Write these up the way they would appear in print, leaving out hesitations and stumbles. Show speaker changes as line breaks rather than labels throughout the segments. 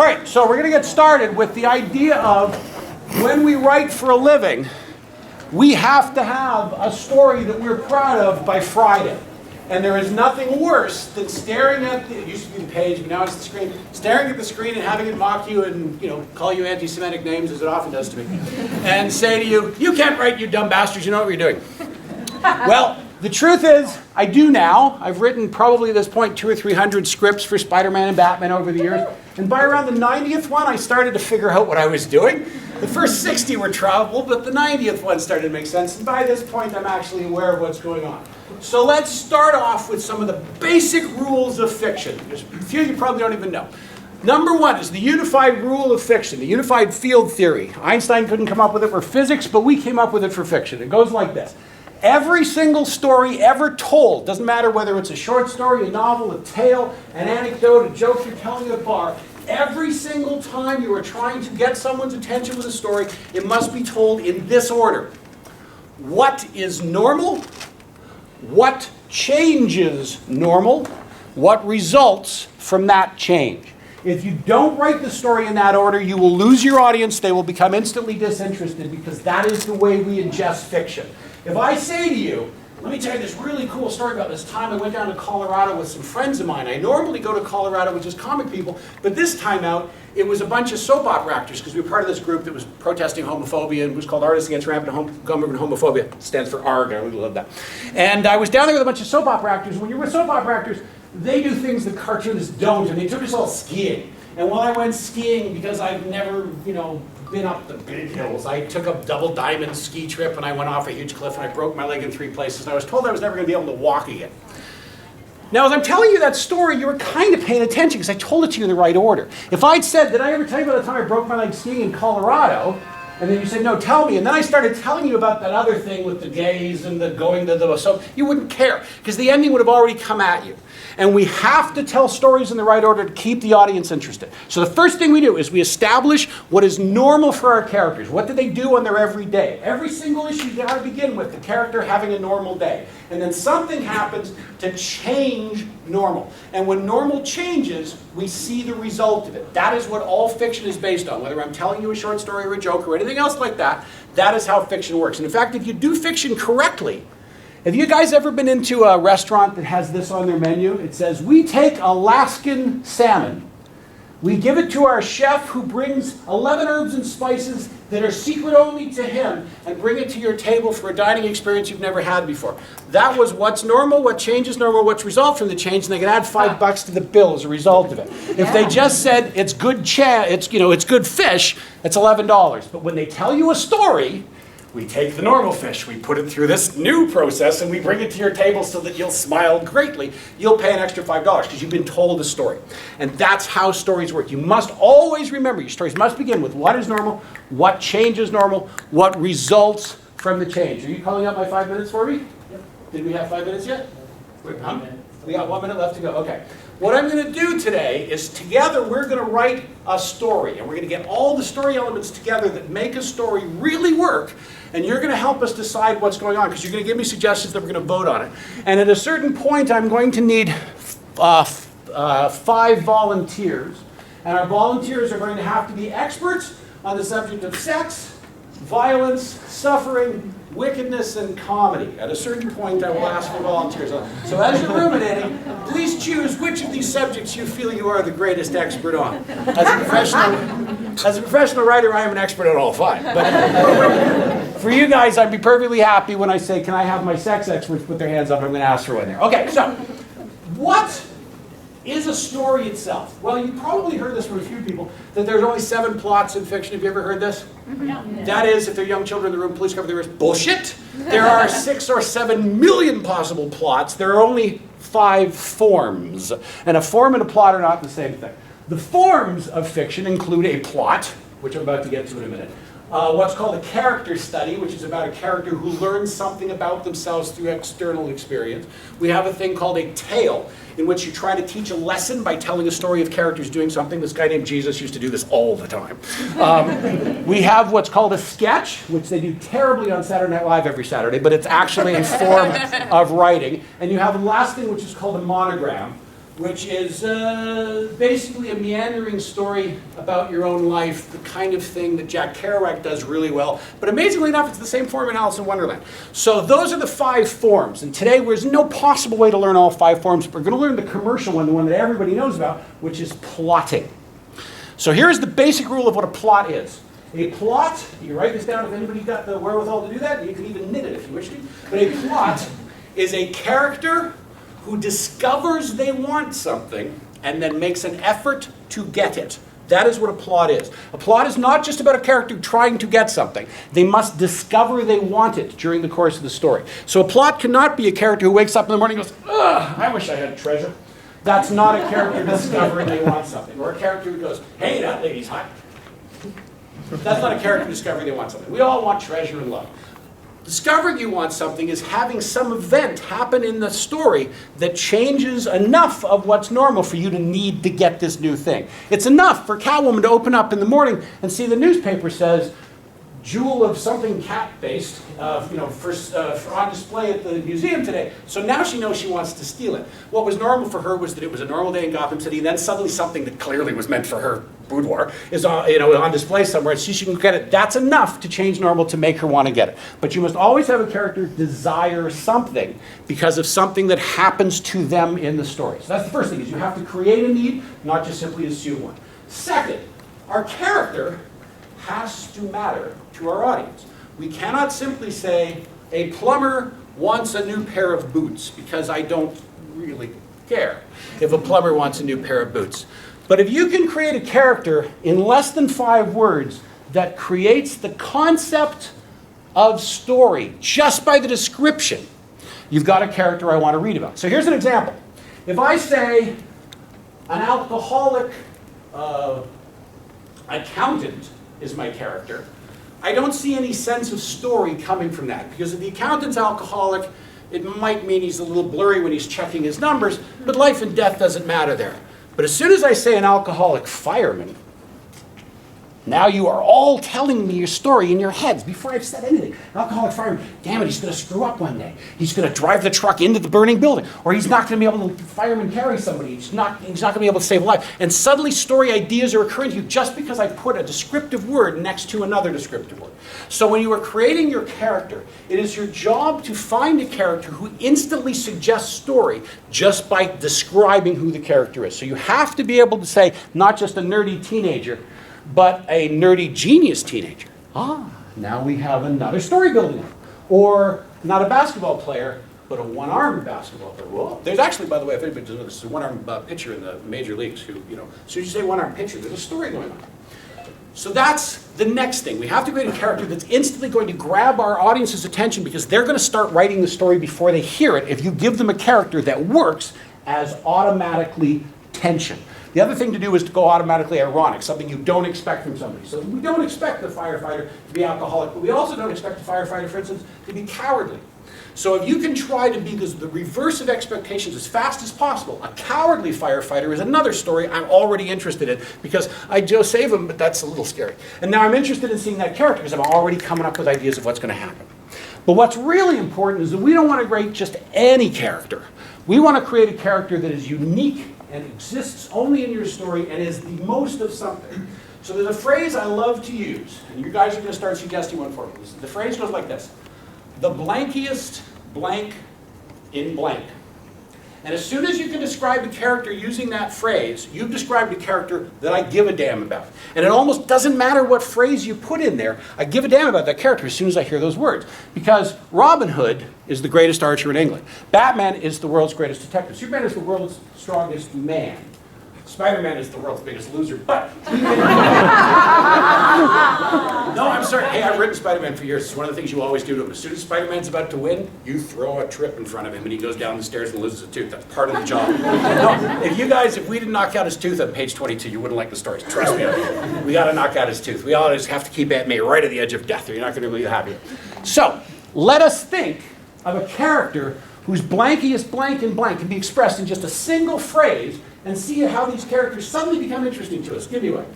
All right, so we're going to get started with the idea of when we write for a living, we have to have a story that we're proud of by Friday. And there is nothing worse than staring at it used to be the page, but now it's the screen, staring at the screen and having it mock you and, call you anti-Semitic names, as it often does to me, and say to you, you can't write, you dumb bastards, you know what you're doing. Well, the truth is, I do now. I've written probably at this point 200 or 300 scripts for Spider-Man and Batman over the years. And by around the 90th one, I started to figure out what I was doing. The first 60 were trouble, but the 90th one started to make sense. And by this point, I'm actually aware of what's going on. So let's start off with some of the basic rules of fiction. There's a few you probably don't even know. Number one is the unified rule of fiction, the unified field theory. Einstein couldn't come up with it for physics, but we came up with it for fiction. It goes like this. Every single story ever told, doesn't matter whether it's a short story, a novel, a tale, an anecdote, a joke you're telling at a bar, every single time you are trying to get someone's attention with a story, it must be told in this order. What is normal? What changes normal? What results from that change? If you don't write the story in that order, you will lose your audience. They will become instantly disinterested because that is the way we ingest fiction. If I say to you, let me tell you this really cool story about this time I went down to Colorado with some friends of mine. I normally go to Colorado with just comic people, but this time out, it was a bunch of soap opera actors because we were part of this group that was protesting homophobia and was called Artists Against Rampant Government Homophobia. It stands for ARG, I really love that. And I was down there with a bunch of soap opera actors. When you're with soap opera actors, they do things that cartoonists don't, and they took us all skiing. And while I went skiing, because I've never, been up the big hills, I took a double diamond ski trip and I went off a huge cliff and I broke my leg in 3 places and I was told I was never going to be able to walk again. Now, as I'm telling you that story, you were kind of paying attention because I told it to you in the right order. If I'd said, did I ever tell you about the time I broke my leg skiing in Colorado? And then you said, no, tell me. And then I started telling you about that other thing with the gays and the going to the... So you wouldn't care because the ending would have already come at you. And we have to tell stories in the right order to keep the audience interested. So the first thing we do is we establish what is normal for our characters. What do they do on their everyday? Every single issue you got to begin with the character having a normal day. And then something happens to change normal. And when normal changes, we see the result of it. That is what all fiction is based on. Whether I'm telling you a short story or a joke or anything else like that, that is how fiction works. And in fact, if you do fiction correctly, have you guys ever been into a restaurant that has this on their menu? It says, we take Alaskan salmon. We give it to our chef who brings 11 herbs and spices that are secret only to him and bring it to your table for a dining experience you've never had before. That was what's normal, what changes normal, what's result from the change, and they can add $5 to the bill as a result of it. If they just said it's good it's good fish, it's $11. But when they tell you a story, we take the normal fish, we put it through this new process, and we bring it to your table so that you'll smile greatly. You'll pay an extra $5 because you've been told a story. And that's how stories work. You must always remember, your stories must begin with what is normal, what changes normal, what results from the change. Are you calling out my 5 minutes for me? Yep. Did we have 5 minutes yet? We got 1 minute left to go. Okay. What I'm going to do today is together we're going to write a story. And we're going to get all the story elements together that make a story really work. And you're going to help us decide what's going on because you're going to give me suggestions that we're going to vote on it. And at a certain point, I'm going to need 5 volunteers. And our volunteers are going to have to be experts on the subject of sex, violence, suffering, wickedness, and comedy. At a certain point, I will ask for volunteers. So as you're ruminating, please choose which of these subjects you feel you are the greatest expert on. As a professional writer, I am an expert on all 5. But for you guys, I'd be perfectly happy when I say, can I have my sex experts put their hands up? I'm going to ask for one there. Okay, so what is a story itself? Well, you probably heard this from a few people, that there's only 7 plots in fiction. Have you ever heard this? No. That is, if there are young children in the room, please cover their ears. Bullshit! There are 6 or 7 million possible plots. There are only 5 forms. And a form and a plot are not the same thing. The forms of fiction include a plot, which I'm about to get to in a minute. What's called a character study, which is about a character who learns something about themselves through external experience. We have a thing called a tale, in which you try to teach a lesson by telling a story of characters doing something. This guy named Jesus used to do this all the time. We have what's called a sketch, which they do terribly on Saturday Night Live every Saturday, but it's actually a form of writing. And you have the last thing, which is called a monogram, which is basically a meandering story about your own life, the kind of thing that Jack Kerouac does really well. But amazingly enough, it's the same form in Alice in Wonderland. So those are the 5 forms. And today there's no possible way to learn all 5 forms. We're going to learn the commercial one, the one that everybody knows about, which is plotting. So here's the basic rule of what a plot is. A plot, you write this down if anybody got the wherewithal to do that, you can even knit it if you wish to. But a plot is a character who discovers they want something and then makes an effort to get it. That is what a plot is. A plot is not just about a character trying to get something. They must discover they want it during the course of the story. So a plot cannot be a character who wakes up in the morning and goes, ugh, I wish I had treasure. That's not a character discovering they want something. Or a character who goes, hey, that lady's hot. That's not a character discovering they want something. We all want treasure and love. Discovering you want something is having some event happen in the story that changes enough of what's normal for you to need to get this new thing. It's enough for Catwoman to open up in the morning and see the newspaper says, jewel of something cat-based, for on display at the museum today. So now she knows she wants to steal it. What was normal for her was that it was a normal day in Gotham City, and then suddenly something that clearly was meant for her boudoir is on display somewhere, and she can get it. That's enough to change normal to make her want to get it. But you must always have a character desire something because of something that happens to them in the story. So that's the first thing, is you have to create a need, not just simply assume one. Second, our character has to matter to our audience. We cannot simply say, a plumber wants a new pair of boots, because I don't really care if a plumber wants a new pair of boots. But if you can create a character in less than 5 words that creates the concept of story just by the description, you've got a character I want to read about. So here's an example. If I say an alcoholic accountant is my character, I don't see any sense of story coming from that, because if the accountant's alcoholic, it might mean he's a little blurry when he's checking his numbers, but life and death doesn't matter there. But as soon as I say an alcoholic fireman, now you are all telling me your story in your heads before I've said anything. An alcoholic fireman, damn it, he's going to screw up one day. He's going to drive the truck into the burning building, or he's not going to be able to fireman carry somebody. He's not going to be able to save a life. And suddenly story ideas are occurring to you just because I put a descriptive word next to another descriptive word. So when you are creating your character, it is your job to find a character who instantly suggests story just by describing who the character is. So you have to be able to say, not just a nerdy teenager, but a nerdy genius teenager. Now we have another story building up. Or not a basketball player, but a one-armed basketball player. Well, there's actually, by the way, if anybody doesn't know this, is a one-armed pitcher in the major leagues who, as soon as you say one-armed pitcher, there's a story going on. So that's the next thing. We have to create a character that's instantly going to grab our audience's attention, because they're going to start writing the story before they hear it if you give them a character that works as automatically tension. The other thing to do is to go automatically ironic, something you don't expect from somebody. So we don't expect the firefighter to be alcoholic, but we also don't expect the firefighter, for instance, to be cowardly. So if you can try to be the reverse of expectations as fast as possible, a cowardly firefighter is another story I'm already interested in, because I just save him, but that's a little scary. And now I'm interested in seeing that character because I'm already coming up with ideas of what's going to happen. But what's really important is that we don't want to create just any character. We want to create a character that is unique and exists only in your story and is the most of something. So there's a phrase I love to use, and you guys are going to start suggesting one for me. The phrase goes like this: the blankiest blank in blank. And as soon as you can describe a character using that phrase, you've described a character that I give a damn about. And it almost doesn't matter what phrase you put in there, I give a damn about that character as soon as I hear those words. Because Robin Hood is the greatest archer in England. Batman is the world's greatest detective. Superman is the world's strongest man. Spider-Man is the world's biggest loser, but... No, I'm sorry. Hey, I've written Spider-Man for years. It's one of the things you always do to him. As soon as Spider-Man's about to win, you throw a trip in front of him and he goes down the stairs and loses a tooth. That's part of the job. No, if we didn't knock out his tooth on page 22, you wouldn't like the stories. Trust me. We got to knock out his tooth. We always have to keep Aunt May right at the edge of death or you're not going to be happy. So, let us think of a character whose blankiest blank in blank can be expressed in just a single phrase, and see how these characters suddenly become interesting to us. Give me one.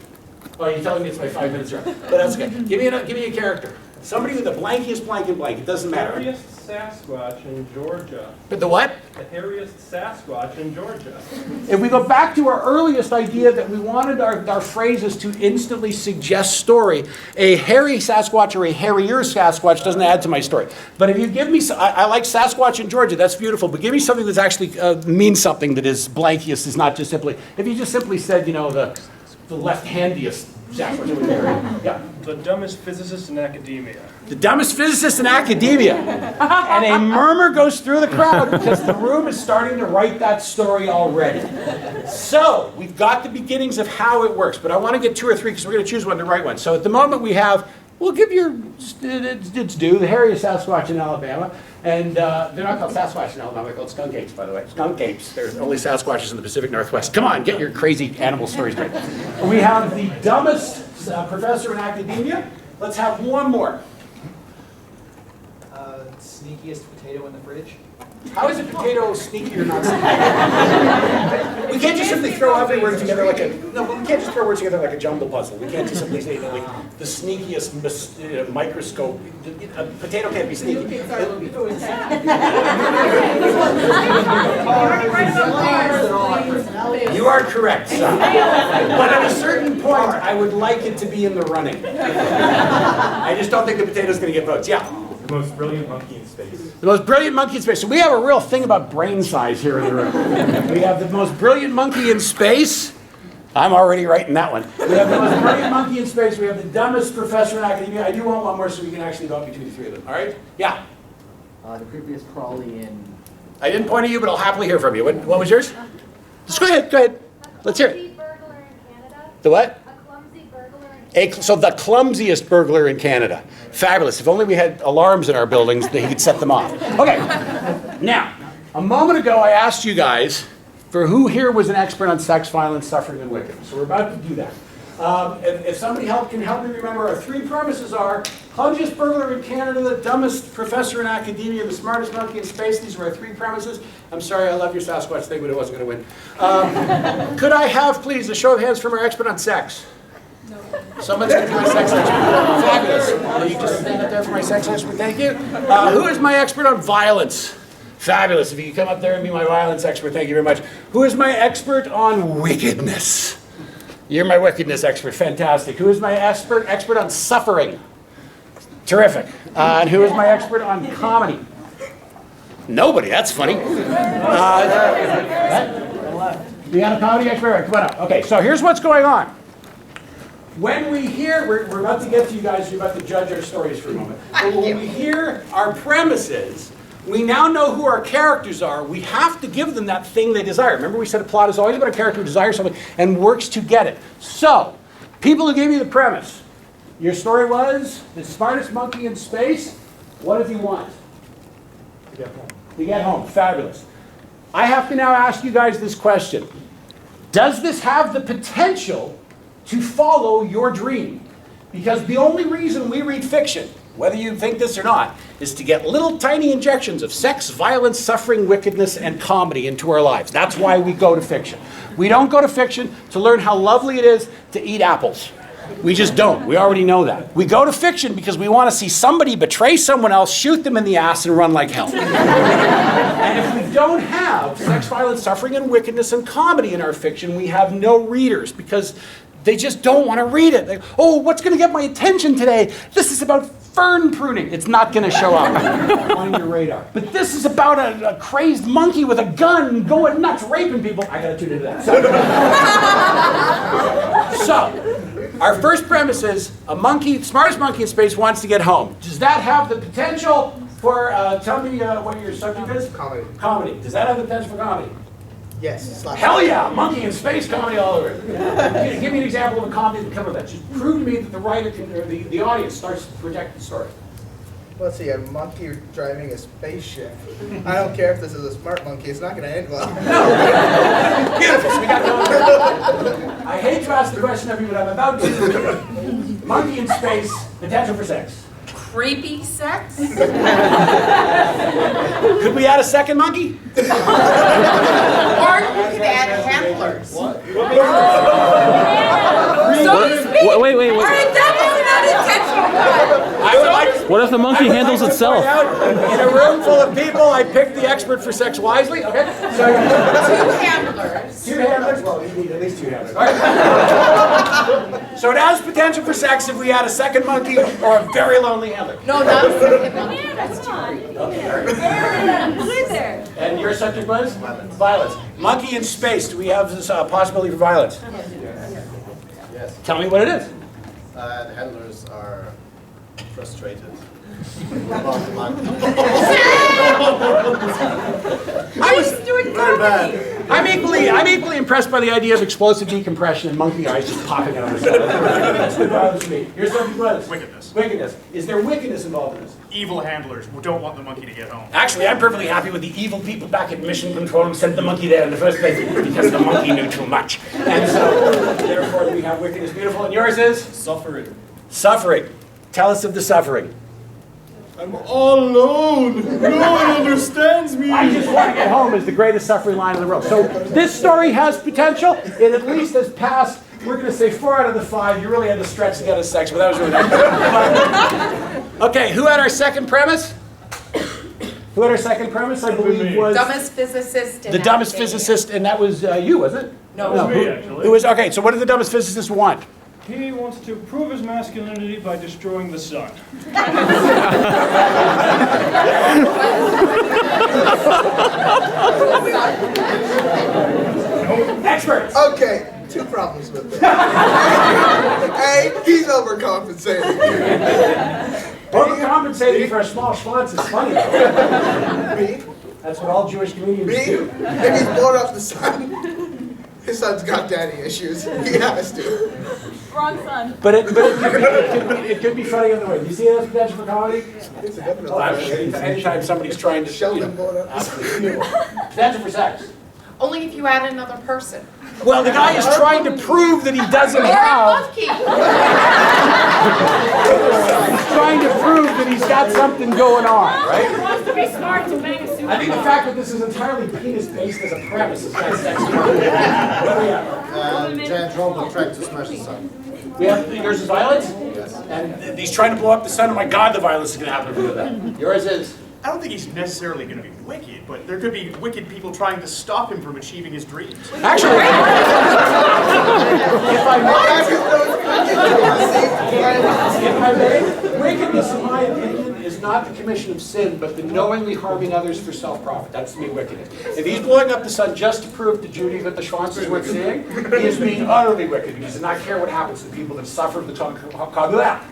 Oh, you're telling me it's my 5 minutes around. But that's okay. Give me a character. Somebody with the blankiest blank in blank. It doesn't matter.
Sasquatch in Georgia.
But the what?
The hairiest Sasquatch in Georgia.
If we go back to our earliest idea that we wanted our phrases to instantly suggest story, a hairy Sasquatch or a hairier Sasquatch doesn't add to my story. But if you give me, I like Sasquatch in Georgia, that's beautiful, but give me something that's actually means something that is blankiest, is not just simply, if you just simply said, the left-handiest Sasquatch, it would be hairy. Yeah.
The dumbest physicist in academia.
The dumbest physicist in academia. And a murmur goes through the crowd because the room is starting to write that story already. So, we've got the beginnings of how it works, but I want to get 2 or 3 because we're going to choose one to write one. So at the moment we have, we'll give it's due, the hairiest Sasquatch in Alabama. And they're not called Sasquatch in Alabama, they're called skunk apes, by the way. Skunk apes. There's only Sasquatches in the Pacific Northwest. Come on, get your crazy animal stories straight. We have the dumbest professor in academia. Let's have one more.
Sneakiest potato in the fridge.
How is a potato sneaky or not sneaky? We can't just simply throw every word together like a... No, but we can't just throw words together like a jumble puzzle. We can't just simply say that like the sneakiest microscope. A potato can't be sneaky. You are correct, son. But at a certain point, I would like it to be in the running. I just don't think the potato's going to get votes. Yeah.
The most brilliant monkey in space.
The most brilliant monkey in space. So we have a real thing about brain size here in the room. We have the most brilliant monkey in space. I'm already writing that one. We have the most brilliant monkey in space. We have the dumbest professor in academia. I do want one more so we can actually vote between the 3 of them. All right? Yeah?
The creepiest crawly in...
I didn't point at you, but I'll happily hear from you. What was yours? Just go ahead. Go ahead. Let's hear it.
Burglar in Canada.
The what?
A clumsy burglar in Canada.
So the clumsiest burglar in Canada. Fabulous. If only we had alarms in our buildings that he could set them off. Okay. Now, a moment ago I asked you guys for who here was an expert on sex, violence, suffering, and wickedness. So we're about to do that. If somebody can help me remember, our 3 premises are clumsiest burglar in Canada, the dumbest professor in academia, the smartest monkey in space. These are our 3 premises. I'm sorry, I love your Sasquatch thing, but it wasn't going to win. Could I have, please, a show of hands from our expert on sex? No. Someone's going to be my sex expert. Fabulous. You just stand up there for my sex expert. Thank you. Who is my expert on violence? Fabulous. If you could come up there and be my violence expert, thank you very much. Who is my expert on wickedness? You're my wickedness expert. Fantastic. Who is my expert on suffering? Terrific. And who is my expert on comedy? Nobody. That's funny. You got a comedy expert? Come on up. Okay, so here's what's going on. When we hear, we're about to get to you guys, you're about to judge our stories for a moment. But when we hear our premises, we now know who our characters are. We have to give them that thing they desire. Remember we said a plot is always about a character who desires something and works to get it. So, people who gave you the premise, your story was the smartest monkey in space. What does he want?
To get home.
To get home. Fabulous. I have to now ask you guys this question. Does this have the potential to follow your dream? Because the only reason we read fiction, whether you think this or not, is to get little tiny injections of sex, violence, suffering, wickedness, and comedy into our lives. That's why we go to fiction. We don't go to fiction to learn how lovely it is to eat apples. We just don't. We already know that. We go to fiction because we want to see somebody betray someone else, shoot them in the ass, and run like hell. And if we don't have sex, violence, suffering, and wickedness and comedy in our fiction, we have no readers because they just don't want to read it. Oh, what's going to get my attention today? This is about fern pruning. It's not going to show up on your radar. But this is about a crazed monkey with a gun going nuts, raping people. I got to tune into that. So, our first premise is a monkey, smartest monkey in space, wants to get home. Does that have the potential for, tell me what your subject is?
Comedy.
Comedy. Does that have the potential for comedy?
Yes.
Hell yeah, monkey in space, comedy all over it. Give me an example of a comedy that can cover that. Just prove to me that the writer can, or the audience starts to project the story.
Let's see, a monkey driving a spaceship. I don't care if this is a smart monkey, it's not going to end well.
Beautiful, so we got going. I hate to ask the question of you, but I'm about to. Monkey in space, potential for sex.
Creepy sex?
Could we add a second monkey?
Or you could add handlers.
Wait.
All right, that was an unintentional one.
I I would like.
What if the monkey handles
I would like to
itself?
point out, in a room full of people, I picked the expert for sex wisely. Okay. So,
2 handlers.
2 handlers. Well, you need at least 2 handlers. All right. So it has potential for sex if we add a second monkey or a very lonely handler.
No, not a second monkey. That's too creepy.
Okay, all right. And your subject was? Violence. Monkey in space. Do we have this possibility for violence?
Yes.
Tell me what it is.
The handlers are frustrated about the monkey.
He's doing comedy.
I'm equally impressed by the idea of explosive decompression and monkey eyes just popping out of the That's good violence to me. Your subject was?
Wickedness.
Wickedness. Is there wickedness involved in this?
Evil handlers who don't want the monkey to get home.
Actually, I'm perfectly happy with the evil people back at Mission Control who sent the monkey there in the first place because the monkey knew too much. And so, therefore, we have wickedness. Beautiful. And yours is?
Suffering.
Suffering. Tell us of the suffering.
I'm all alone. No one understands me.
I just want to get home is the greatest suffering line in the world. So this story has potential. It at least has passed, we're going to say 4 out of the 5. You really had to stretch to get us sex, but that was really nice. Okay, who had our second premise? Who had our second premise? I believe was
Dumbest physicist in
the dumbest
academia.
physicist, and that was you, wasn't it?
No.
me, actually.
Who was, okay, so what did the dumbest physicist want?
He wants to prove his masculinity by destroying the sun.
Experts!
Okay, 2 problems with that. A, he's overcompensating.
Overcompensating for a small schwanz is funny, though.
B,
That's what all Jewish comedians
B,
do.
if he's blown up the sun, his son's got daddy issues. He has to.
Wrong son.
But it could be funny on the way. Do you see that as potential for comedy?
It's a definite.
Oh, absolutely. Anytime somebody's trying to
Sheldon blowing up the sun.
absolutely. Potential for sex.
Only if you add another person.
Well, the guy is trying to prove that he doesn't
Or a
have.
monkey.
He's trying to prove that he's got something going on, right?
Wants to be smart to bang a suit.
I think the fact that this is entirely penis-based as a premise is kind of sexy. What do we have?
Giant robot trying to smash the sun.
We have yours is violence, and he's trying to blow up the sun. Oh my God, the violence is going to happen if we do that. Yours is.
I don't think he's necessarily going to be wicked, but there could be wicked people trying to stop him from achieving his dreams.
Actually, if I may, wickedness, in my opinion, is not the commission of sin, but the knowingly harming others for self-profit. That's to me wickedness. If he's blowing up the sun just to prove to Judy that the schwanz is worth seeing, he is being utterly wicked. He does not care what happens to the people that suffered the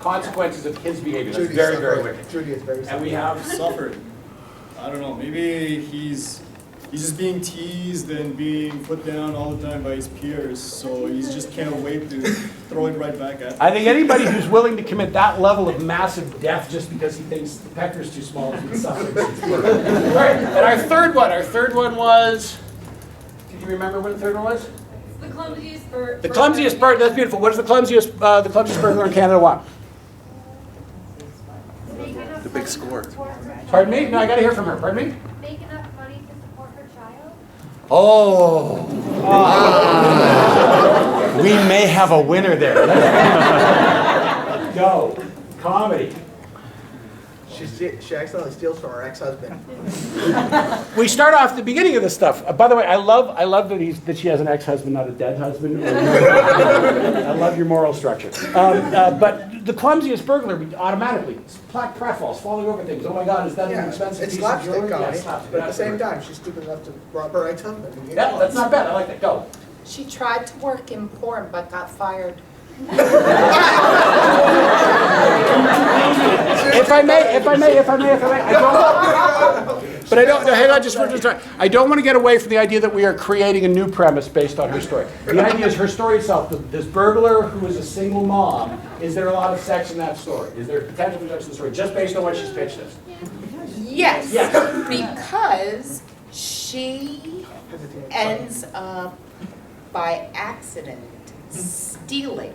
consequences of his behavior. That's very, very wicked.
Judy is very
And we have
Suffered. I don't know, maybe he's just being teased and being put down all the time by his peers, so he just can't wait to throw it right back at them.
I think anybody who's willing to commit that level of massive death just because he thinks the pecker's too small is been suffering. All right, and our third one was, did you remember what the third one was?
The clumsiest bird.
The clumsiest bird, that's beautiful. What does the clumsiest burglar in Canada want?
The big score.
Pardon me? No, I gotta hear from her. Pardon me?
Make enough money to support her child.
Oh. We may have a winner there. Go. Comedy.
She accidentally steals from her ex-husband.
We start off the beginning of this stuff. By the way, I love that she has an ex-husband, not a dead husband. I love your moral structure. But the clumsiest burglar automatically plaque pratfalls, falling over things. Oh my God, is that an expensive
It's
piece of jewelry?
slapstick comedy,
Yeah, slapstick.
but at the same time, she's stupid enough to rob her ex-husband.
Yeah, that's not bad. I like that. Go.
She tried to work in porn but got fired.
If I may, I don't want to get away from the idea that we are creating a new premise based on her story. The idea is her story itself. This burglar who is a single mom, is there a lot of sex in that story? Is there potential for sex in the story, just based on what she's pitched us?
Yes,
Yes.
because she ends up by accident stealing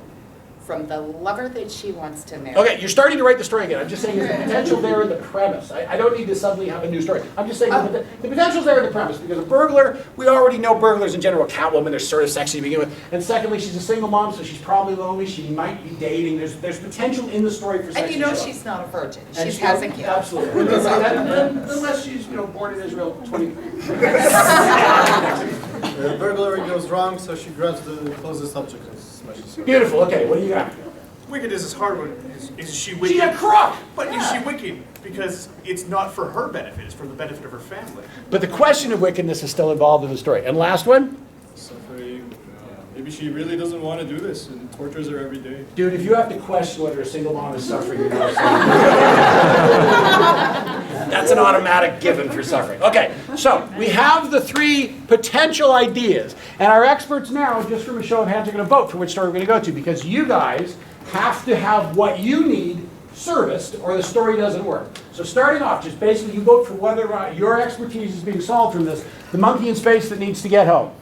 from the lover that she wants to marry.
Okay, you're starting to write the story again. I'm just saying there's potential there in the premise. I don't need to suddenly have a new story. I'm just saying the potential's there in the premise because a burglar, we already know burglars in general. Catwoman, they're sort of sexy to begin with. And secondly, she's a single mom, so she's probably lonely. She might be dating. There's potential in the story for sex.
And you know she's not a virgin.
And
She has a kid.
Absolutely. Unless she's born in Israel 20.
The burglary goes wrong, so she grabs the closest object and smashes it.
Beautiful. Okay, what do you got?
Wicked is this hard one. Is she wicked?
She's a crook!
But is she wicked? Because it's not for her benefit, it's for the benefit of her family.
But the question of wickedness is still involved in the story. And last one?
Suffering. Maybe she really doesn't want to do this and tortures her every day.
Dude, if you have to question whether a single mom is suffering, you're not suffering. That's an automatic given for suffering. Okay, so we have the three potential ideas. And our experts now, just from a show of hands, are going to vote for which story we're going to go to. Because you guys have to have what you need serviced or the story doesn't work. So starting off, just basically you vote for whether your expertise is being solved from this. The monkey in space that needs to get home.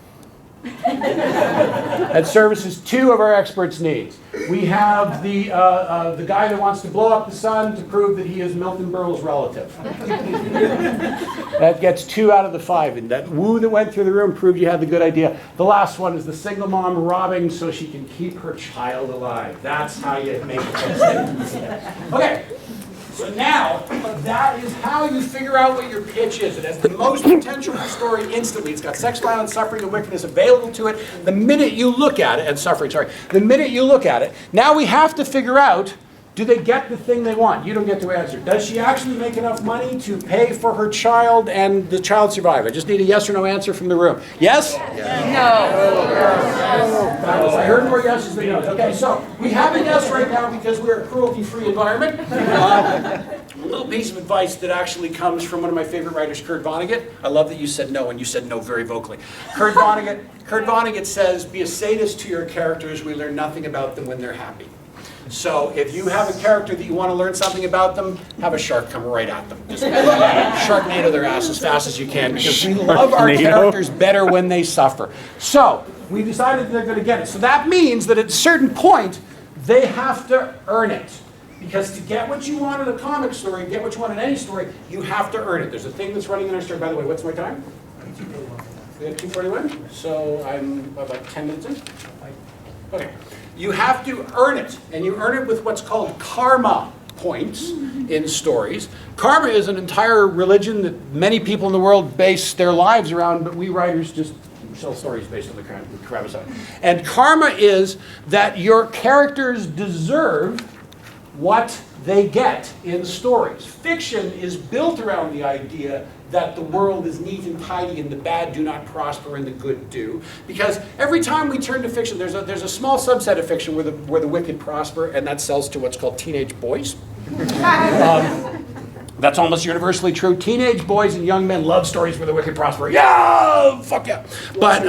That services two of our experts' needs. We have the guy that wants to blow up the sun to prove that he is Milton Berle's relative. That gets 2 out of the 5. And that woo that went through the room proved you had the good idea. The last one is the single mom robbing so she can keep her child alive. That's how you make it. Okay. So now, that is how you figure out what your pitch is. It has the most potential for story instantly. It's got sex, violence, suffering, and wickedness available to it the minute you look at it, and suffering, sorry, the minute you look at it. Now we have to figure out, do they get the thing they want? You don't get to answer. Does she actually make enough money to pay for her child and the child survive? I just need a yes or no answer from the room. Yes?
No.
I heard more yeses than no's. Okay, so we have a yes right now because we're a cruelty-free environment. A little piece of advice that actually comes from one of my favorite writers, Kurt Vonnegut. I love that you said no, and you said no very vocally. Kurt Vonnegut says, be a sadist to your characters. We learn nothing about them when they're happy. So if you have a character that you want to learn something about them, have a shark come right at them. Just Sharknado their ass as fast as you can because we love our characters better when they suffer. So we decided they're going to get it. So that means that at a certain point, they have to earn it. Because to get what you want in a comic story, get what you want in any story, you have to earn it. There's a thing that's running in our story. By the way, what's my time? 2:41. So I'm about 10 minutes in. Okay. You have to earn it, and you earn it with what's called karma points in stories. Karma is an entire religion that many people in the world base their lives around, but we writers just tell stories based on the karma side. And karma is that your characters deserve what they get in stories. Fiction is built around the idea that the world is neat and tidy and the bad do not prosper and the good do. Because every time we turn to fiction, there's a small subset of fiction where the wicked prosper, and that sells to what's called teenage boys. That's almost universally true. Teenage boys and young men love stories where the wicked prosper. Yeah, fuck yeah. But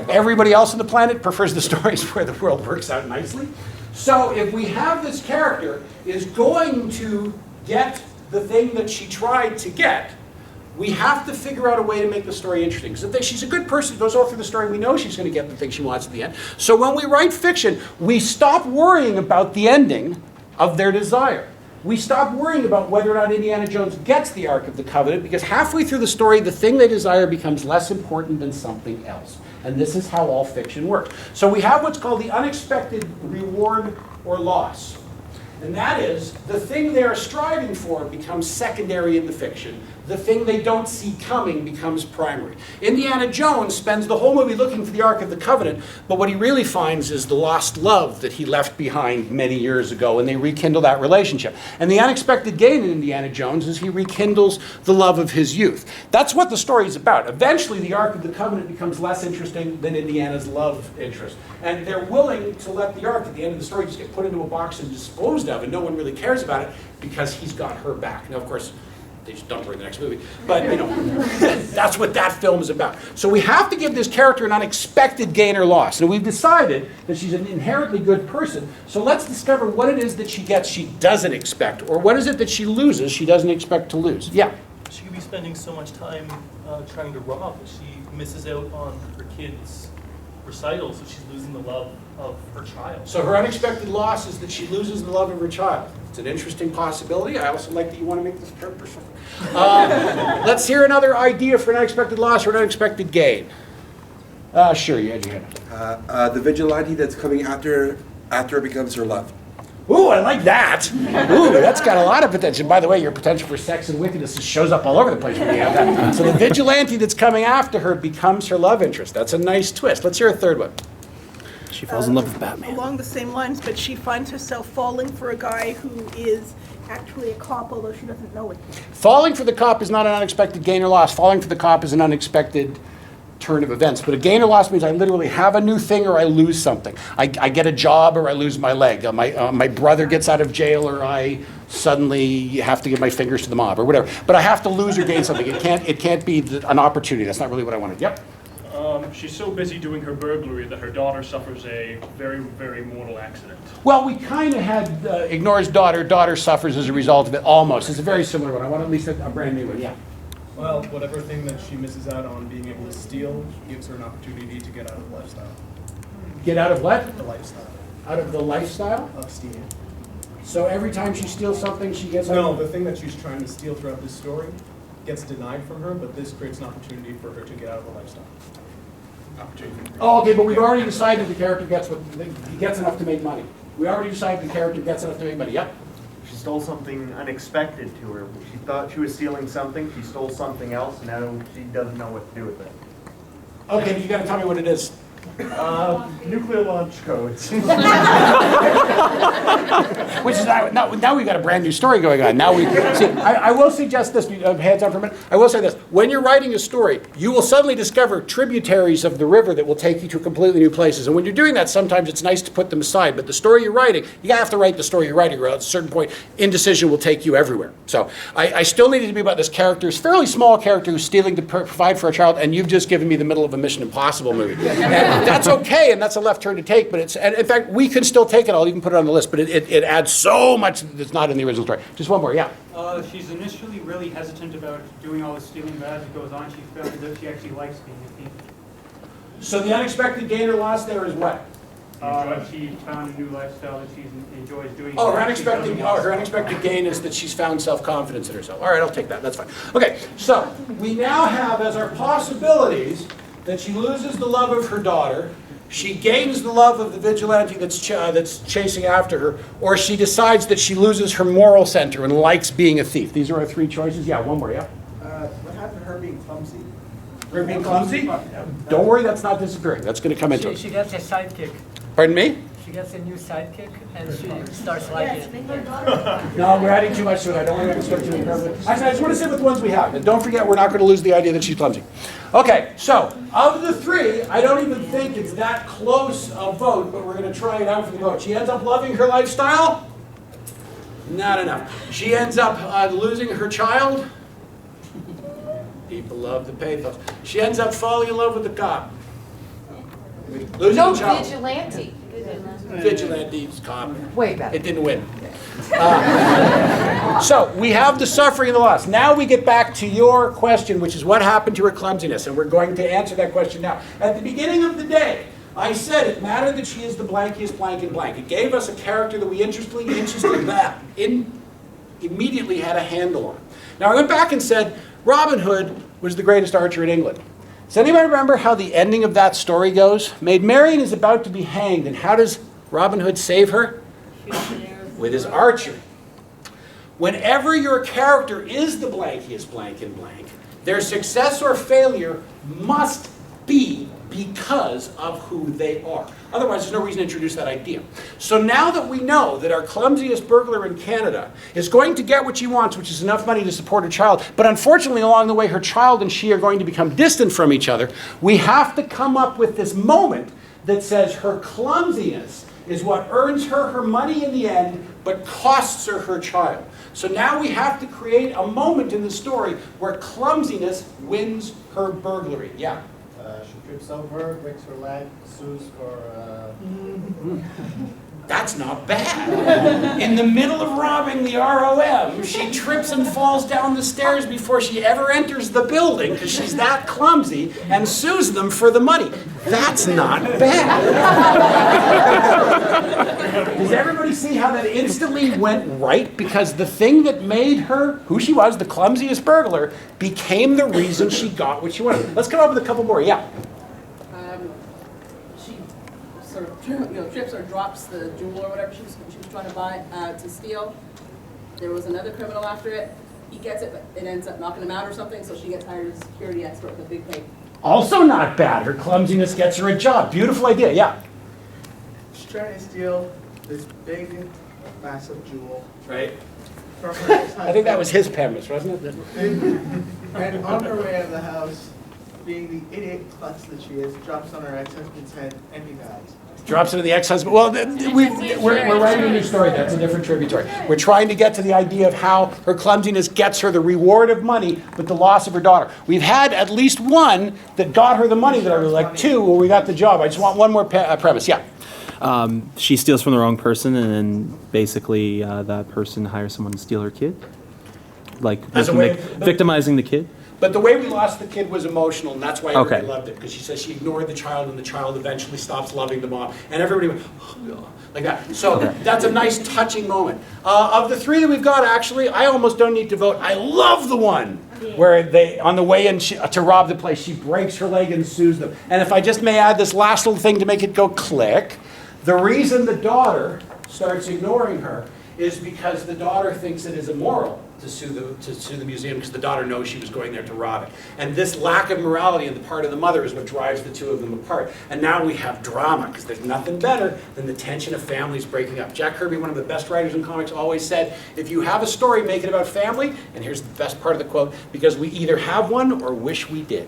everybody else on the planet prefers the stories where the world works out nicely. So if we have this character is going to get the thing that she tried to get, we have to figure out a way to make the story interesting. Because if she's a good person, goes all through the story, we know she's going to get the thing she wants at the end. So when we write fiction, we stop worrying about the ending of their desire. We stop worrying about whether or not Indiana Jones gets the Ark of the Covenant, because halfway through the story, the thing they desire becomes less important than something else. And this is how all fiction works. So we have what's called the unexpected reward or loss. And that is, the thing they are striving for becomes secondary in the fiction. The thing they don't see coming becomes primary. Indiana Jones spends the whole movie looking for the Ark of the Covenant, but what he really finds is the lost love that he left behind many years ago, and they rekindle that relationship. And the unexpected gain in Indiana Jones is he rekindles the love of his youth. That's what the story is about. Eventually, the Ark of the Covenant becomes less interesting than Indiana's love interest. And they're willing to let the Ark, at the end of the story, just get put into a box and disposed of, and no one really cares about it because he's got her back. Now, of course, they just dump her in the next movie. But, you know, that's what that film is about. So we have to give this character an unexpected gain or loss. And we've decided that she's an inherently good person. So let's discover what it is that she gets she doesn't expect. Or what is it that she loses she doesn't expect to lose. Yeah?
She could be spending so much time trying to rob that she misses out on her kids'
recital, so she's losing the love of her child.
So her unexpected loss is that she loses the love of her child. It's an interesting possibility. I also like that you want to make this character suffer. Let's hear another idea for an unexpected loss or an unexpected gain. Sure, you had your hand.
The vigilante that's coming after it becomes her love.
Ooh, I like that. Ooh, that's got a lot of potential. By the way, your potential for sex and wickedness shows up all over the place when you have that. So the vigilante that's coming after her becomes her love interest. That's a nice twist. Let's hear a third one. She falls in love with Batman.
Along the same lines, but she finds herself falling for a guy who is actually a cop, although she doesn't know it.
Falling for the cop is not an unexpected gain or loss. Falling for the cop is an unexpected turn of events. But a gain or loss means I literally have a new thing or I lose something. I get a job or I lose my leg. My brother gets out of jail or I suddenly have to give my fingers to the mob or whatever. But I have to lose or gain something. It can't be an opportunity. That's not really what I wanted. Yep.
She's so busy doing her burglary that her daughter suffers a very, very mortal accident.
Well, we kind of had ignores daughter. Daughter suffers as a result of it. Almost. It's a very similar one. I want at least a brand new one. Yeah.
Well, whatever thing that she misses out on being able to steal gives her an opportunity to get out of the lifestyle.
Get out of what?
The lifestyle
Out of the lifestyle?
of stealing.
So every time she steals something, she gets out
No,
of
the thing that she's trying to steal throughout this story gets denied from her, but this creates an opportunity for her to get out of the lifestyle.
Oh, okay, but we've already decided the character gets he gets enough to make money. We already decided the character gets enough to make money. Yep.
She stole something unexpected to her. She thought she was stealing something. She stole something else. And now she doesn't know what to do with it.
Okay, but you got to tell me what it is.
Nuclear launch codes.
Which is now we've got a brand new story going on. Now we see. I will suggest this. Hands on for a minute. I will say this: when you're writing a story, you will suddenly discover tributaries of the river that will take you to completely new places. And when you're doing that, sometimes it's nice to put them aside. But the story you're writing, you have to write the story you're writing. Or at a certain point, indecision will take you everywhere. So I still need it to be about this character, this fairly small character who's stealing to provide for a child, and you've just given me the middle of a Mission Impossible movie. And that's okay, and that's a left turn to take. But and in fact, we can still take it. I'll even put it on the list. But it adds so much that's not in the original story. Just one more, yeah.
She's initially really hesitant about doing all the stealing, but as it goes on, she feels that she actually likes being a thief.
So the unexpected gain or loss there is what?
She found a new lifestyle that she enjoys doing.
Her unexpected gain is that she's found self-confidence in herself. All right, I'll take that. That's fine. Okay, so we now have as our possibilities that she loses the love of her daughter, she gains the love of the vigilante that's chasing after her, or she decides that she loses her moral center and likes being a thief. These are our three choices. Yeah, one more, yeah?
What happened to her being clumsy?
Her being clumsy? Don't worry, that's not disappearing. That's going to come into it.
She gets a sidekick.
Pardon me?
She gets a new sidekick and she starts liking it.
No, we're adding too much to it. I don't want to make it start too incredibly. Actually, I just want to sit with the ones we have. And don't forget, we're not going to lose the idea that she's clumsy. Okay, so of the three, I don't even think it's that close a vote, but we're going to try it out for the vote. She ends up loving her lifestyle? Not enough. She ends up losing her child? People love the pathos. She ends up falling in love with the cop. Losing
No,
the child.
vigilante.
Vigilante's cop.
Way better.
It didn't win. So we have the suffering and the loss. Now we get back to your question, which is what happened to her clumsiness, and we're going to answer that question now. At the beginning of the day, I said it mattered that she is the blankiest blank in blank. It gave us a character that we immediately had a handle on. Now I went back and said Robin Hood was the greatest archer in England. Does anybody remember how the ending of that story goes? Maid Marian is about to be hanged, and how does Robin Hood save her? With his archery. Whenever your character is the blankiest blank in blank, their success or failure must be because of who they are. Otherwise, there's no reason to introduce that idea. So now that we know that our clumsiest burglar in Canada is going to get what she wants, which is enough money to support her child, but unfortunately along the way her child and she are going to become distant from each other, we have to come up with this moment that says her clumsiness is what earns her her money in the end, but costs her her child. So now we have to create a moment in the story where clumsiness wins her burglary. Yeah?
She trips over, breaks her leg, sues for...
That's not bad. In the middle of robbing the ROM, she trips and falls down the stairs before she ever enters the building because she's that clumsy and sues them for the money. That's not bad. Does everybody see how that instantly went right? Because the thing that made her who she was, the clumsiest burglar, became the reason she got what she wanted. Let's come up with a couple more. Yeah.
She sort of trips or drops the jewel or whatever she was trying to buy to steal. There was another criminal after it. He gets it, but it ends up knocking him out or something, so she gets hired as a security expert with a big pay.
Also not bad. Her clumsiness gets her a job. Beautiful idea. Yeah.
She's trying to steal this big, massive jewel.
Right.
From her ex-husband.
I think that was his premise, wasn't it?
And on her way out of the house, being the idiot klutz that she is, drops on her ex-husband's head and he dies.
Drops into the ex-husband. Well, we're writing a new story. That's a different tributary. We're trying to get to the idea of how her clumsiness gets her the reward of money, but the loss of her daughter. We've had at least one that got her the money that I really like. Two where we got the job. I just want one more premise. Yeah.
She steals from the wrong person, and then basically that person hires someone to steal her kid, like victimizing the kid.
But the way we lost the kid was emotional, and that's why everybody loved it. Because she says she ignored the child, and the child eventually stops loving the mom. And everybody went, oh, like that. So that's a nice, touching moment. Of the three that we've got, actually, I almost don't need to vote. I love the one where they, on the way in to rob the place, she breaks her leg and sues them. And if I just may add this last little thing to make it go click, the reason the daughter starts ignoring her is because the daughter thinks it is immoral to sue the museum because the daughter knows she was going there to rob it. And this lack of morality on the part of the mother is what drives the two of them apart. And now we have drama because there's nothing better than the tension of families breaking up. Jack Kirby, one of the best writers in comics, always said, if you have a story, make it about family. And here's the best part of the quote, because we either have one or wish we did.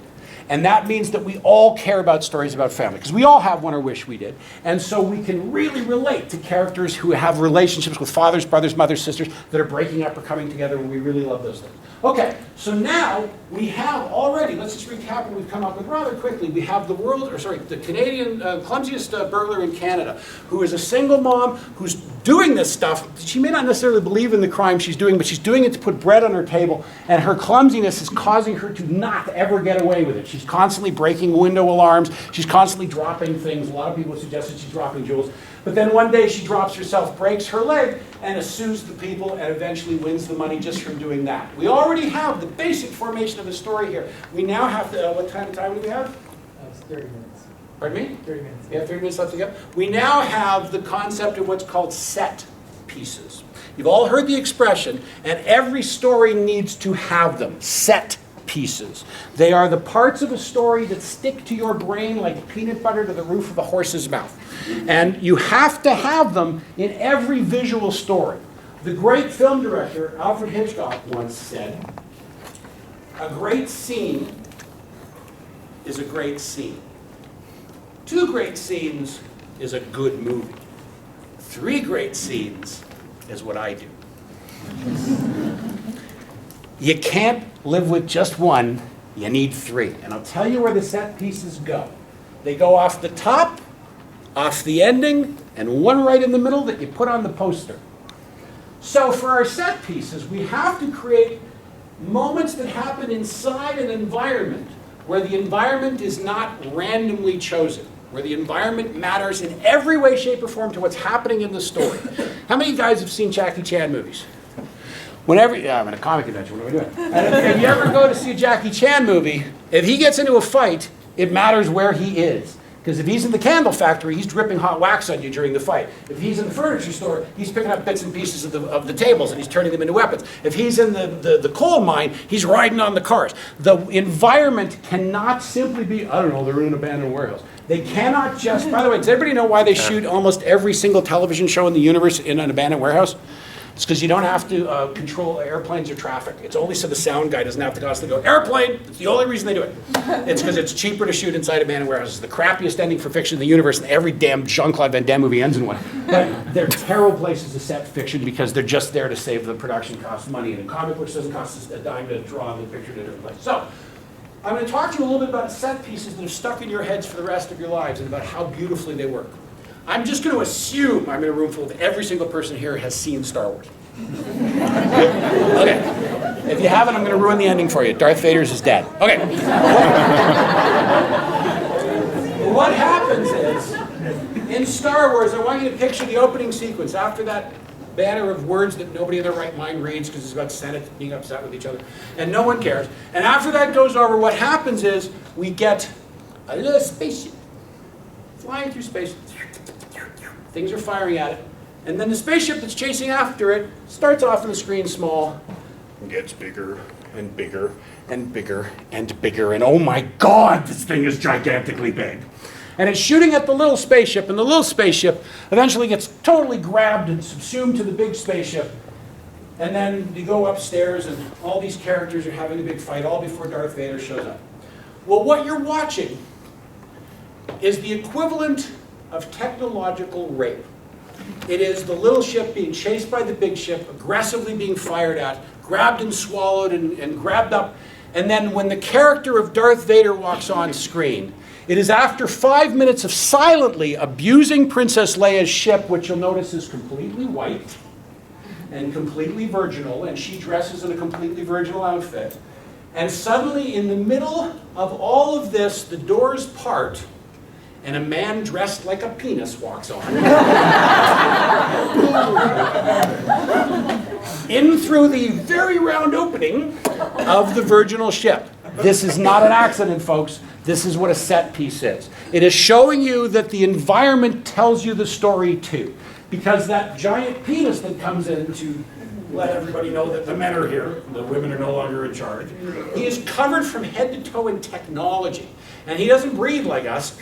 And that means that we all care about stories about family, because we all have one or wish we did. And so we can really relate to characters who have relationships with fathers, brothers, mothers, sisters that are breaking up or coming together, and we really love those things. Okay, so now we have already, let's just recap what we've come up with rather quickly. We have the Canadian clumsiest burglar in Canada, who is a single mom who's doing this stuff. She may not necessarily believe in the crime she's doing, but she's doing it to put bread on her table, and her clumsiness is causing her to not ever get away with it. She's constantly breaking window alarms. She's constantly dropping things. A lot of people suggested she's dropping jewels. But then one day she drops herself, breaks her leg, and sues the people, and eventually wins the money just from doing that. We already have the basic formation of the story here. We now have to, what kind of time do we have?
It's 30 minutes.
Pardon me?
30 minutes.
We have 30 minutes left to go. We now have the concept of what's called set pieces. You've all heard the expression, and every story needs to have them. Set pieces. They are the parts of a story that stick to your brain like peanut butter to the roof of a horse's mouth. And you have to have them in every visual story. The great film director Alfred Hitchcock once said, a great scene is a great scene. 2 great scenes is a good movie. 3 great scenes is what I do. You can't live with just one, you need 3. And I'll tell you where the set pieces go. They go off the top, off the ending, and one right in the middle that you put on the poster. So for our set pieces, we have to create moments that happen inside an environment where the environment is not randomly chosen, where the environment matters in every way, shape, or form to what's happening in the story. How many of you guys have seen Jackie Chan movies? Whenever, I'm at a comic convention, what am I doing? And if you ever go to see a Jackie Chan movie, if he gets into a fight, it matters where he is. Because if he's in the candle factory, he's dripping hot wax on you during the fight. If he's in the furniture store, he's picking up bits and pieces of the tables and he's turning them into weapons. If he's in the coal mine, he's riding on the cars. The environment cannot simply be, I don't know, they're in an abandoned warehouse. They cannot just, by the way, does everybody know why they shoot almost every single television show in the universe in an abandoned warehouse? It's because you don't have to control airplanes or traffic. It's only so the sound guy doesn't have to constantly go, airplane! It's the only reason they do it. It's because it's cheaper to shoot inside abandoned warehouses. The crappiest ending for fiction in the universe, and every damn Jean-Claude Van Damme movie ends in one. But they're terrible places to set fiction because they're just there to save the production cost money. And in comic books, it doesn't cost us a dime to draw the picture to a different place. So, I'm going to talk to you a little bit about set pieces that are stuck in your heads for the rest of your lives and about how beautifully they work. I'm just going to assume I'm in a room full of every single person here has seen Star Wars. Okay. If you haven't, I'm going to ruin the ending for you. Darth Vader's is dead. Okay. What happens is, in Star Wars, I want you to picture the opening sequence after that banner of words that nobody in their right mind reads because it's about Senate being upset with each other, and no one cares. And after that goes over, what happens is we get a little spaceship flying through space. Things are firing at it. And then the spaceship that's chasing after it starts off on the screen small, and gets bigger and bigger and bigger and bigger, and oh my God, this thing is gigantically big. And it's shooting at the little spaceship, and the little spaceship eventually gets totally grabbed and subsumed to the big spaceship. And then you go upstairs, and all these characters are having a big fight, all before Darth Vader shows up. Well, what you're watching is the equivalent of technological rape. It is the little ship being chased by the big ship, aggressively being fired at, grabbed and swallowed and grabbed up. And then when the character of Darth Vader walks on screen, it is after 5 minutes of silently abusing Princess Leia's ship, which you'll notice is completely white and completely virginal, and she dresses in a completely virginal outfit. And suddenly, in the middle of all of this, the doors part, and a man dressed like a penis walks on. In through the very round opening of the virginal ship. This is not an accident, folks. This is what a set piece is. It is showing you that the environment tells you the story too. Because that giant penis that comes in to let everybody know that the men are here, the women are no longer in charge, he is covered from head to toe in technology. And he doesn't breathe like us.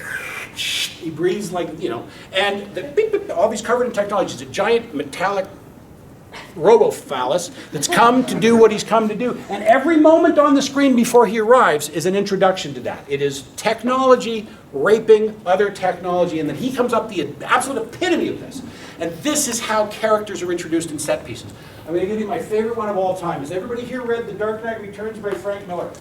He breathes like, and all these covered in technology. It's a giant metallic robo-phallus that's come to do what he's come to do. And every moment on the screen before he arrives is an introduction to that. It is technology raping other technology, and then he comes up the absolute epitome of this. And this is how characters are introduced in set pieces. I'm going to give you my favorite one of all time. Has everybody here read The Dark Knight Returns by Frank Miller?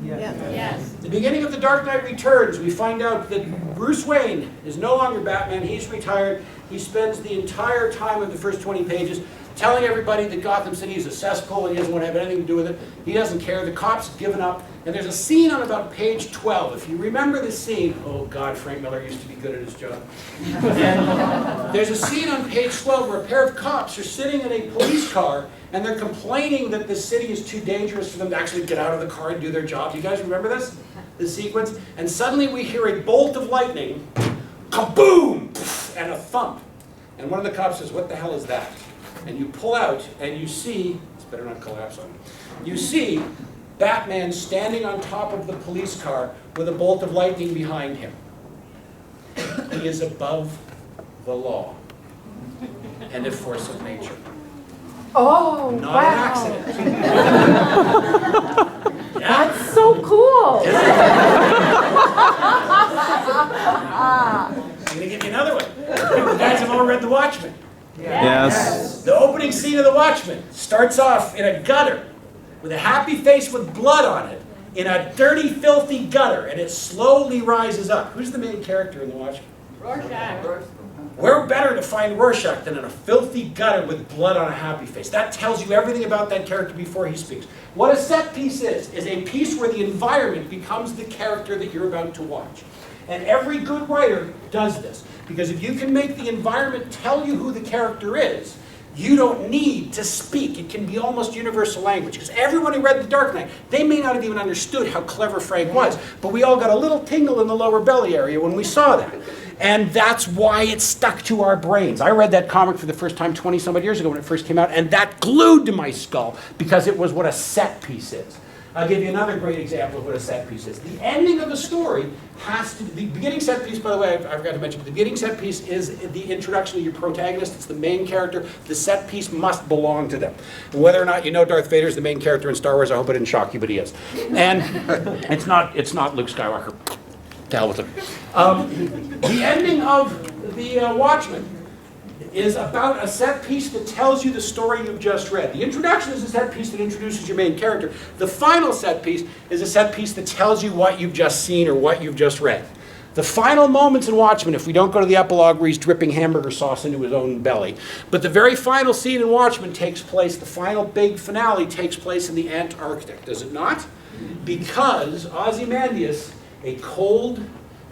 Yes.
At the beginning of The Dark Knight Returns, we find out that Bruce Wayne is no longer Batman. He's retired. He spends the entire time of the first 20 pages telling everybody that Gotham City is a cesspool and he doesn't want to have anything to do with it. He doesn't care. The cops have given up. And there's a scene on about page 12. If you remember the scene, oh God, Frank Miller used to be good at his job. And there's a scene on page 12 where a pair of cops are sitting in a police car and they're complaining that the city is too dangerous for them to actually get out of the car and do their job. You guys remember this? The sequence? And suddenly we hear a bolt of lightning, kaboom, and a thump. And one of the cops says, what the hell is that? And you pull out and you see, it's better not collapse on it, you see Batman standing on top of the police car with a bolt of lightning behind him. He is above the law and a force of nature.
Oh,
Not
wow.
an accident.
That's so cool.
I'm going to give you another one. You guys have all read The Watchman.
Yes.
The opening scene of The Watchman starts off in a gutter with a happy face with blood on it, in a dirty, filthy gutter, and it slowly rises up. Who's the main character in The Watchmen?
Rorschach.
Where better to find Rorschach than in a filthy gutter with blood on a happy face? That tells you everything about that character before he speaks. What a set piece is a piece where the environment becomes the character that you're about to watch. And every good writer does this. Because if you can make the environment tell you who the character is, you don't need to speak. It can be almost universal language. Because everyone who read The Dark Knight, they may not have even understood how clever Frank was. But we all got a little tingle in the lower belly area when we saw that. And that's why it stuck to our brains. I read that comic for the first time 20-some-odd years ago when it first came out, and that glued to my skull because it was what a set piece is. I'll give you another great example of what a set piece is. The ending of the story has to, the beginning set piece, by the way, I forgot to mention, the beginning set piece is the introduction of your protagonist. It's the main character. The set piece must belong to them. And whether or not you know Darth Vader is the main character in Star Wars, I hope it didn't shock you, but he is. And it's not Luke Skywalker. To hell with him. The ending of the Watchman is about a set piece that tells you the story you've just read. The introduction is a set piece that introduces your main character. The final set piece is a set piece that tells you what you've just seen or what you've just read. The final moments in Watchmen, if we don't go to the epilogue where he's dripping hamburger sauce into his own belly, but the very final scene in Watchmen takes place, the final big finale takes place in the Antarctic, does it not? Because Ozymandias, a cold,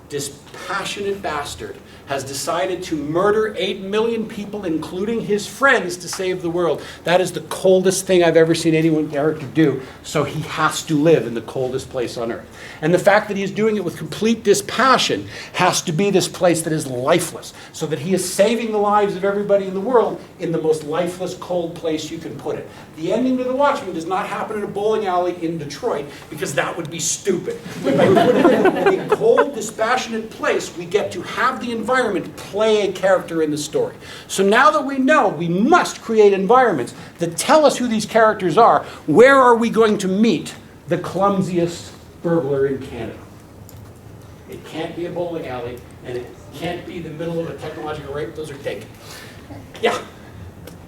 dispassionate bastard, has decided to murder 8 million people, including his friends, to save the world. That is the coldest thing I've ever seen anyone character do, so he has to live in the coldest place on earth. And the fact that he's doing it with complete dispassion has to be this place that is lifeless, so that he is saving the lives of everybody in the world in the most lifeless, cold place you can put it. The ending to The Watchmen does not happen in a bowling alley in Detroit, because that would be stupid. But by putting it in a cold, dispassionate place, we get to have the environment play a character in the story. So now that we know we must create environments that tell us who these characters are, where are we going to meet the clumsiest burglar in Canada? It can't be a bowling alley, and it can't be the middle of a technological rape. Those are taken. Yeah?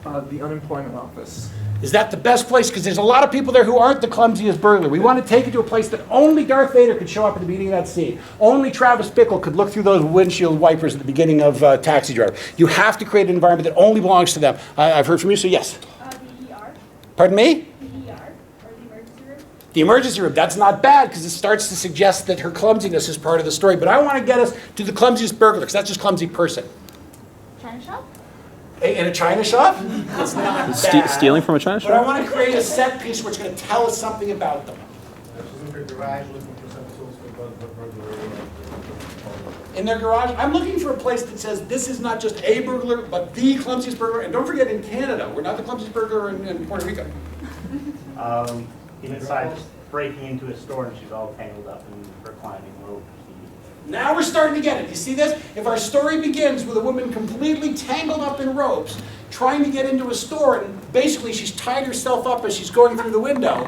The unemployment office.
Is that the best place? Because there's a lot of people there who aren't the clumsiest burglar. We want to take it to a place that only Darth Vader could show up at the beginning of that scene. Only Travis Bickle could look through those windshield wipers at the beginning of Taxi Driver. You have to create an environment that only belongs to them. I've heard from you, so yes.
The ER,
Pardon me?
the ER, or the emergency room.
The emergency room. That's not bad, because it starts to suggest that her clumsiness is part of the story. But I want to get us to the clumsiest burglar, because that's just clumsy person.
China shop?
In a china shop? It's not bad.
Stealing from a china
But I
shop?
want to create a set piece where it's going to tell us something about them.
She's in her garage looking for some tools for the burglary.
In their garage, I'm looking for a place that says this is not just a burglar, but the clumsiest burglar. And don't forget, in Canada, we're not the clumsiest burglar in Puerto Rico.
He decides breaking into a store and she's all tangled up in her climbing rope.
Now we're starting to get it. You see this? If our story begins with a woman completely tangled up in ropes, trying to get into a store, and basically she's tied herself up as she's going through the window,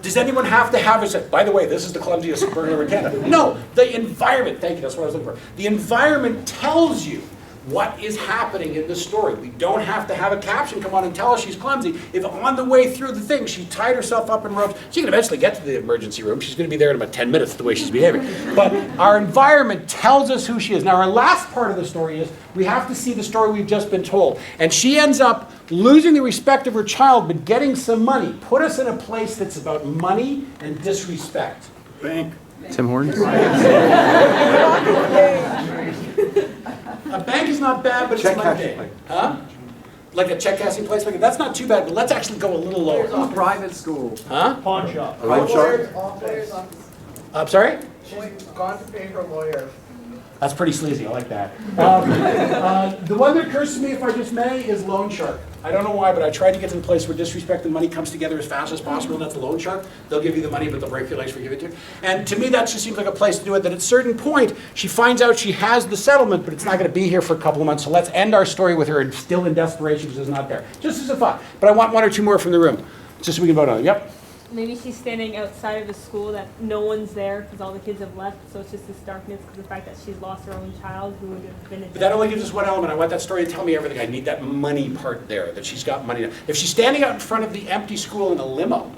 does anyone have to have it say, by the way, this is the clumsiest burglar in Canada? No, the environment, thank you, that's what I was looking for. The environment tells you what is happening in the story. We don't have to have a caption come on and tell us she's clumsy. If on the way through the thing, she tied herself up in ropes, she can eventually get to the emergency room. She's going to be there in about 10 minutes the way she's behaving. But our environment tells us who she is. Now, our last part of the story is we have to see the story we've just been told. And she ends up losing the respect of her child, but getting some money. Put us in a place that's about money and disrespect.
Bank.
Tim Hortons?
A bank is not bad, but
Check
it's
cashing
Monday. Huh? Like a check cashing place? Like that's not too bad, but let's actually go a little lower.
Private school.
Huh?
Pawn shop.
A loan shark?
Lawyer's office.
I'm sorry?
She's gone to pay her lawyer.
That's pretty sleazy. I like that. The one that occurs to me, if I just may, is loan shark. I don't know why, but I tried to get to the place where disrespect and money comes together as fast as possible, and that's the loan shark. They'll give you the money, but they'll break your legs for giving it to you. And to me, that just seems like a place to do it, that at a certain point, she finds out she has the settlement, but it's not going to be here for a couple of months, so let's end our story with her still in desperation because it's not there. Just as a thought. But I want one or two more from the room, just so we can vote on it. Yep.
Maybe she's standing outside of the school that no one's there because all the kids have left, so it's just this darkness because of the fact that she's lost her own child who would have been a
But that only gives us one element. I want that story to tell me everything. I need that money part there, that she's got money now. If she's standing out in front of the empty school in a limo,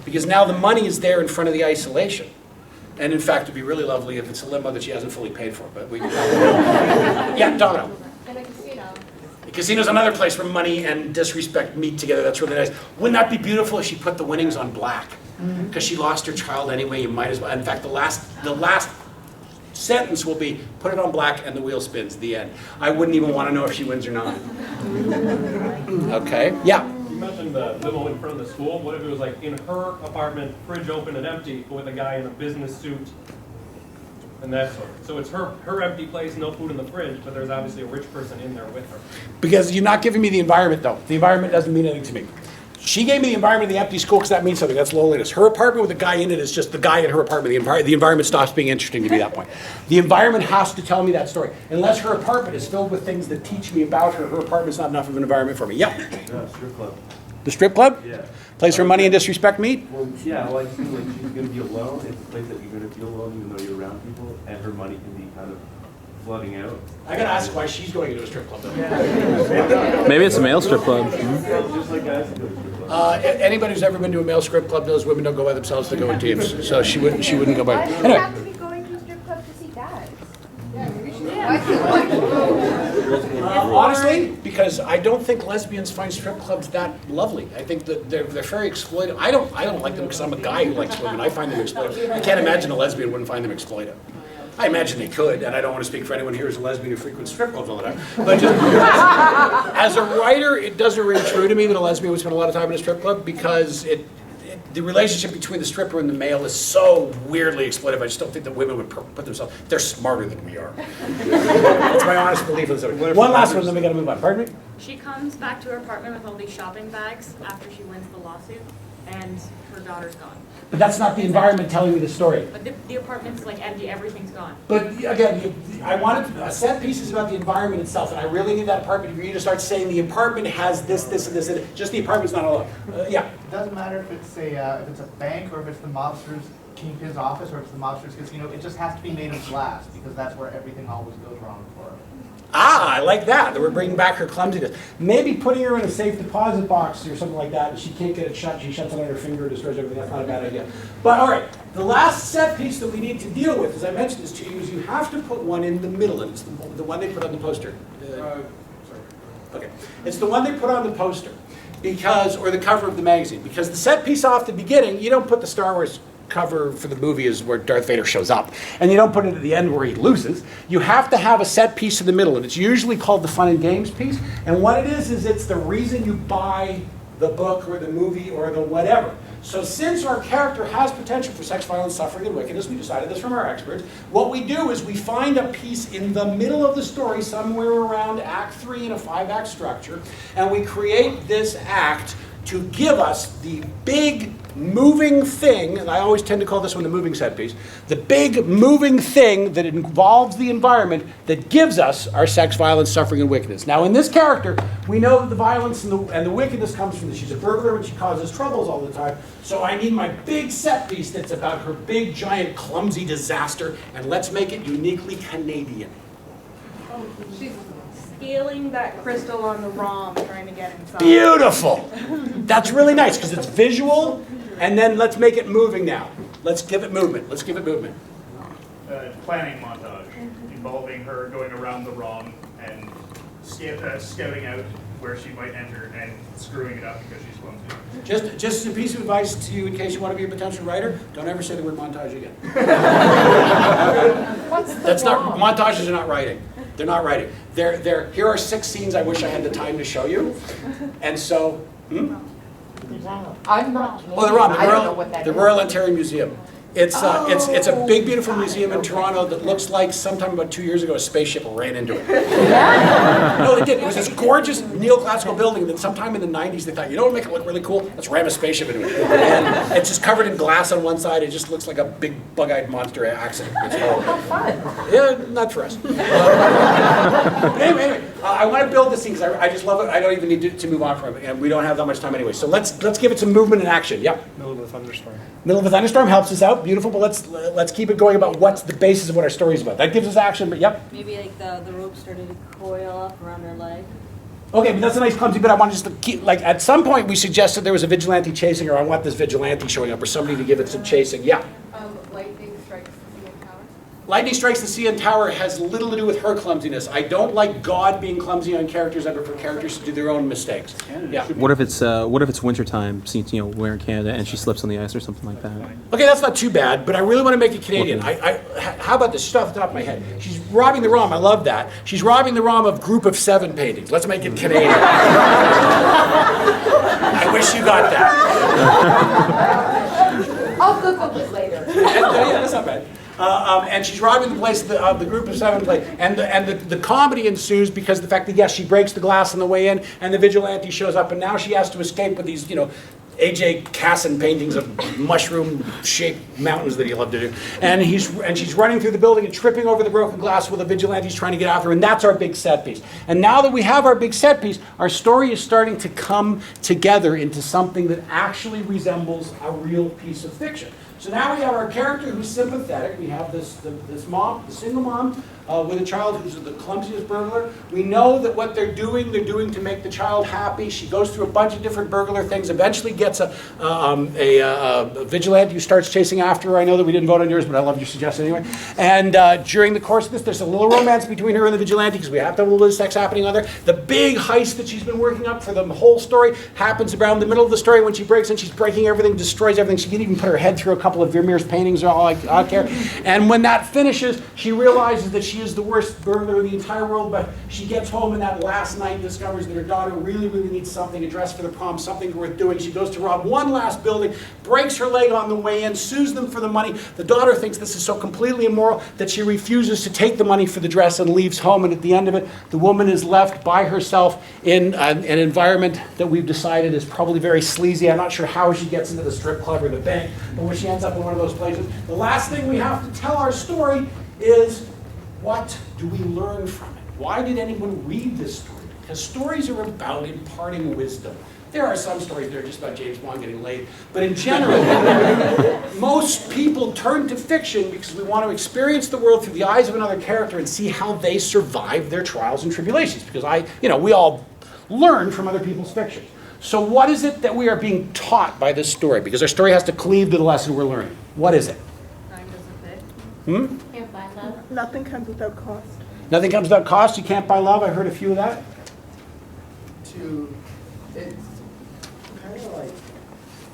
because now the money is there in front of the isolation. And in fact, it'd be really lovely if it's a limo that she hasn't fully paid for. But we can yeah, Domino.
in a casino.
The casino's another place where money and disrespect meet together. That's really nice. Wouldn't that be beautiful if she put the winnings on black? Because she lost her child anyway, you might as well. In fact, the last sentence will be, put it on black and the wheel spins, the end. I wouldn't even want to know if she wins or not. Okay, yeah.
You mentioned the limo in front of the school. What if it was like in her apartment, fridge open and empty, but with a guy in a business suit and that sort of. So it's her empty place, no food in the fridge, but there's obviously a rich person in there with her.
Because you're not giving me the environment, though. The environment doesn't mean anything to me. She gave me the environment of the empty school because that means something. That's loneliness. Her apartment with a guy in it is just the guy in her apartment. The environment stops being interesting to me at that point. The environment has to tell me that story. Unless her apartment is filled with things that teach me about her, her apartment's not enough of an environment for me. Yep.
Strip club.
The strip club?
Yeah.
Place where money and disrespect meet?
Well, yeah, well, I just feel like she's going to be alone. It's a place that you're going to feel alone even though you're around people, and her money can be kind of
flooding out.
I gotta ask why she's going into a strip club though.
Maybe it's a male strip club.
Just like guys who go to strip clubs.
Anybody who's ever been to a male strip club knows women don't go by themselves, they go in teams. So she wouldn't go by.
Why do you
Anyway.
have to be going to a strip club to see guys?
Honestly, because I don't think lesbians find strip clubs that lovely. I think that they're very exploitive. I don't like them because I'm a guy who likes women. I find them exploitive. I can't imagine a lesbian wouldn't find them exploitive. I imagine they could, and I don't want to speak for anyone here who's a lesbian who frequents strip clubs all the time. But just as a writer, it doesn't ring true to me that a lesbian would spend a lot of time in a strip club because the relationship between the stripper and the male is so weirdly exploitive. I just don't think that women would put themselves. They're smarter than we are. That's my honest belief on the subject. One last one, then we got to move on. Pardon me?
She comes back to her apartment with all these shopping bags after she wins the lawsuit, and her daughter's gone.
But that's not the environment telling me the story.
But the apartment's like empty, everything's gone.
But again, I wanted a set piece is about the environment itself, and I really need that apartment for you to start saying the apartment has this, this, and this, and just the apartment's not all. Yeah.
It doesn't matter if it's a bank or if it's the mobster's kingpin's office or if it's the mobster's casino. It just has to be made of glass because that's where everything always goes wrong for her.
Ah, I like that. That we're bringing back her clumsiness. Maybe putting her in a safe deposit box or something like that, and she can't get it shut. She shuts it on her finger, destroys everything. That's not a bad idea. But all right, the last set piece that we need to deal with, as I mentioned this to you, is you have to put one in the middle, and it's the one they put on the poster. Okay, it's the one they put on the poster, or the cover of the magazine, because the set piece off the beginning, you don't put the Star Wars cover for the movie is where Darth Vader shows up, and you don't put it at the end where he loses. You have to have a set piece in the middle, and it's usually called the fun and games piece. And what it is it's the reason you buy the book or the movie or the whatever. So since our character has potential for sex, violence, suffering, and wickedness, we decided this from our experts, what we do is we find a piece in the middle of the story, somewhere around Act 3 in a 5-act structure, and we create this act to give us the big moving thing, and I always tend to call this one the moving set piece, the big moving thing that involves the environment that gives us our sex, violence, suffering, and wickedness. Now in this character, we know that the violence and the wickedness comes from this. She's a burglar and she causes troubles all the time, so I need my big set piece that's about her big, giant, clumsy disaster, and let's make it uniquely Canadian.
She's scaling that crystal on the ROM, trying to get inside.
Beautiful! That's really nice because it's visual, and then let's make it moving now. Let's give it movement. Let's give it movement.
Planning montage involving her going around the ROM and scouting out where she might enter and screwing it up because she's clumsy.
Just as a piece of advice to you in case you want to be a potential writer, don't ever say the word montage again. That's not, montages are not writing. They're not writing. Here are 6 scenes I wish I had the time to show you. And so,
I'm not.
Oh, the ROM,
I don't know what that
the
is.
Royal Ontario Museum. It's a big, beautiful museum in Toronto that looks like sometime about 2 years ago a spaceship ran into it. No, they did. It was this gorgeous neoclassical building that sometime in the 90s they thought, you know what would make it look really cool? Let's ram a spaceship into it. And it's just covered in glass on one side. It just looks like a big bug-eyed monster accident. It's
How fun.
Yeah, not for us. Anyway, I want to build this scene because I just love it. I don't even need to move on from it, and we don't have that much time anyway. So let's give it some movement and action. Yep.
Middle of a thunderstorm.
Middle of a thunderstorm helps us out. Beautiful, but let's keep it going about what's the basis of what our story is about. That gives us action, but yep.
Maybe like the rope started to coil up around her leg.
Okay, but that's a nice clumsy bit. I want just to keep, like, at some point we suggested there was a vigilante chasing her. I want this vigilante showing up or somebody to give it some chasing. Yeah.
Lightning strikes the CN Tower.
Lightning Strikes the CN Tower has little to do with her clumsiness. I don't like God being clumsy on characters. I prefer characters to do their own mistakes. Yeah.
What if it's wintertime, since we're in Canada and she slips on the ice or something like that?
Okay, that's not too bad, but I really want to make it Canadian. How about this? Just off the top of my head. She's robbing the ROM. I love that. She's robbing the ROM of Group of 7 paintings. Let's make it Canadian. I wish you got that.
I'll Google it later.
Yeah, that's not bad. And she's robbing the place of the Group of 7 place, and the comedy ensues because of the fact that yes, she breaks the glass on the way in, and the vigilante shows up, and now she has to escape with these A.J. Casson paintings of mushroom-shaped mountains that he loved to do, and she's running through the building and tripping over the broken glass while the vigilante's trying to get after her, and that's our big set piece. And now that we have our big set piece, our story is starting to come together into something that actually resembles a real piece of fiction. So now we have our character who's sympathetic. We have this mom, the single mom, with a child who's the clumsiest burglar. We know that what they're doing to make the child happy. She goes through a bunch of different burglar things, eventually gets a vigilante who starts chasing after her. I know that we didn't vote on yours, but I love your suggestion anyway. And during the course of this, there's a little romance between her and the vigilante because we have to have a little bit of sex happening on there. The big heist that she's been working up for the whole story happens around the middle of the story when she breaks in. She's breaking everything, destroys everything. She can even put her head through a couple of Vermeer's paintings or all I don't care. And when that finishes, she realizes that she is the worst burglar in the entire world, but she gets home and that last night discovers that her daughter really, really needs something, a dress for the prom, something worth doing. She goes to rob one last building, breaks her leg on the way in, sues them for the money. The daughter thinks this is so completely immoral that she refuses to take the money for the dress and leaves home. And at the end of it, the woman is left by herself in an environment that we've decided is probably very sleazy. I'm not sure how she gets into the strip club or the bank, but when she ends up in one of those places, the last thing we have to tell our story is, what do we learn from it? Why did anyone read this story? Because stories are about imparting wisdom. There are some stories that are just about James Bond getting laid, but in general, most people turn to fiction because we want to experience the world through the eyes of another character and see how they survive their trials and tribulations. Because we all learn from other people's fiction. So what is it that we are being taught by this story? Because our story has to cleave to the lesson we're learning. What is it?
Time doesn't fit.
Can't buy love.
Nothing comes without cost.
Nothing comes without cost. You can't buy love. I heard a few of that.
It's kind of like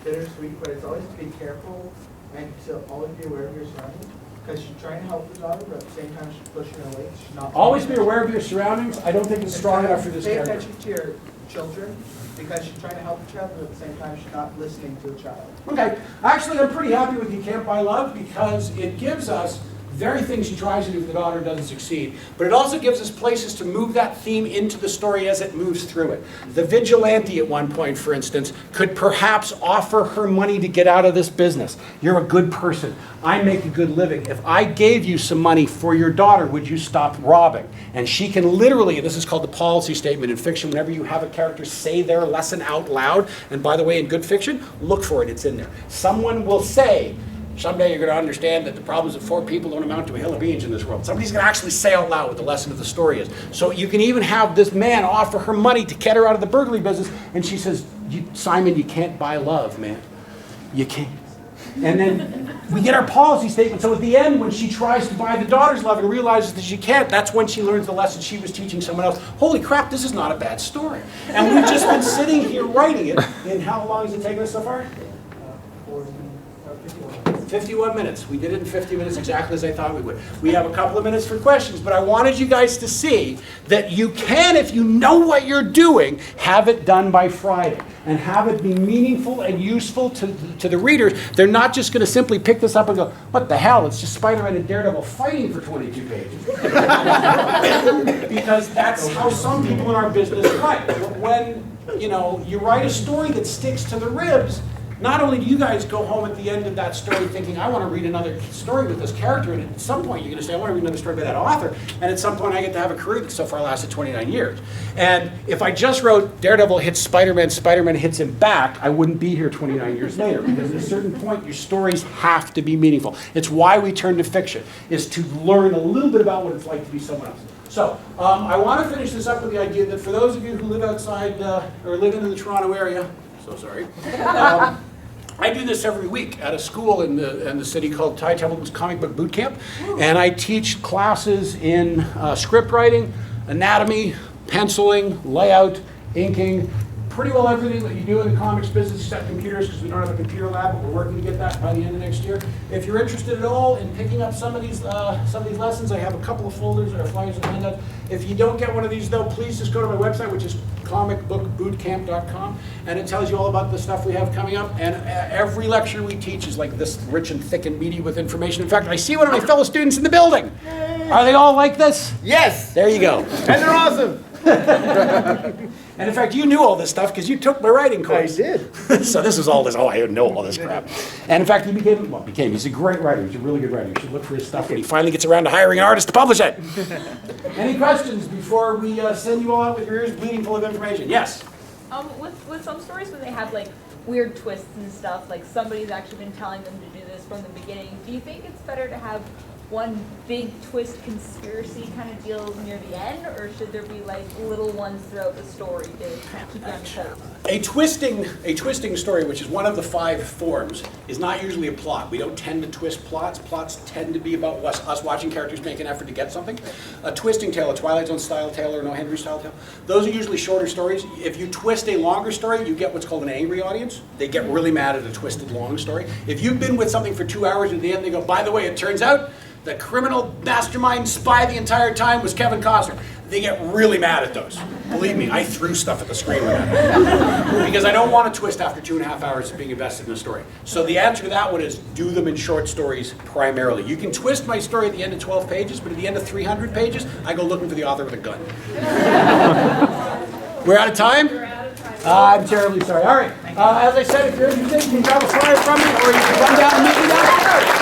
bittersweet, but it's always to be careful and to always be aware of your surroundings. Because she's trying to help the daughter, but at the same time she's pushing her away. She's not.
Always be aware of your surroundings. I don't think it's strong enough for this
Pay
character.
attention to your children, because she's trying to help the child, but at the same time she's not listening to the child.
Okay. Actually, I'm pretty happy with You Can't Buy Love because it gives us very things she tries to do for the daughter doesn't succeed. But it also gives us places to move that theme into the story as it moves through it. The vigilante at one point, for instance, could perhaps offer her money to get out of this business. You're a good person. I make a good living. If I gave you some money for your daughter, would you stop robbing? And she can literally, and this is called the policy statement in fiction, whenever you have a character say their lesson out loud, and by the way, in good fiction, look for it, it's in there. Someone will say, someday you're going to understand that the problems of 4 people don't amount to a hill of beans in this world. Somebody's going to actually say out loud what the lesson of the story is. So you can even have this man offer her money to get her out of the burglary business, and she says, Simon, you can't buy love, man. You can't. And then we get our policy statement. So at the end, when she tries to buy the daughter's love and realizes that she can't, that's when she learns the lesson she was teaching someone else. Holy crap, this is not a bad story. And we've just been sitting here writing it. And how long has it taken us so far? 51 minutes. We did it in 50 minutes exactly as I thought we would. We have a couple of minutes for questions, but I wanted you guys to see that you can, if you know what you're doing, have it done by Friday and have it be meaningful and useful to the readers. They're not just going to simply pick this up and go, what the hell, it's just Spider-Man and Daredevil fighting for 22 pages. Because that's how some people in our business write. When you write a story that sticks to the ribs, not only do you guys go home at the end of that story thinking, I want to read another story with this character, and at some point you're going to say, I want to read another story by that author, and at some point I get to have a career that so far lasted 29 years. And if I just wrote Daredevil hits Spider-Man, Spider-Man hits him back, I wouldn't be here 29 years later, because at a certain point your stories have to be meaningful. It's why we turn to fiction, is to learn a little bit about what it's like to be someone else. So, I want to finish this up with the idea that for those of you who live outside, or live in the Toronto area, so sorry, I do this every week at a school in the city called Templeton's Comic Book Boot Camp, and I teach classes in script writing, anatomy, penciling, layout, inking, pretty well everything that you do in the comics business except computers, because we don't have a computer lab, but we're working to get that by the end of next year. If you're interested at all in picking up some of these lessons, I have a couple of folders or flyers and handouts. If you don't get one of these though, please just go to my website, which is comicbookbootcamp.com, and it tells you all about the stuff we have coming up. And every lecture we teach is like this rich and thick and meaty with information. In fact, I see one of my fellow students in the building. Are they all like this? Yes. There you go. And they're awesome. And in fact, you knew all this stuff because you took my writing course. I did. So this is all this. Oh, I know all this crap. And in fact, he's a great writer. He's a really good writer. You should look for his stuff when he finally gets around to hiring an artist to publish it. Any questions before we send you all out with your ears bleeding full of information? Yes?
With some stories when they have like weird twists and stuff, like somebody's actually been telling them to do this
from the beginning. Do you think it's better to have one big twist conspiracy kind of deal near the end, or should there be like little ones throughout the story to kind of keep you on the toes?
A twisting story, which is one of the 5 forms, is not usually a plot. We don't tend to twist plots. Plots tend to be about us watching characters make an effort to get something. A twisting tale, a Twilight Zone style tale or no Henry style tale, those are usually shorter stories. If you twist a longer story, you get what's called an angry audience. They get really mad at a twisted long story. If you've been with something for 2 hours and at the end they go, by the way, it turns out the criminal mastermind spy the entire time was Kevin Costner. They get really mad at those. Believe me, I threw stuff at the screen with that. Because I don't want to twist after 2.5 hours of being invested in a story. So the answer to that one is do them in short stories primarily. You can twist my story at the end of 12 pages, but at the end of 300 pages, I go looking for the author with a gun. We're out of time?
We're out of time.
I'm terribly sorry. All right. As I said, if you're interested, you can grab a flyer from me, or you can run down and meet me downstairs.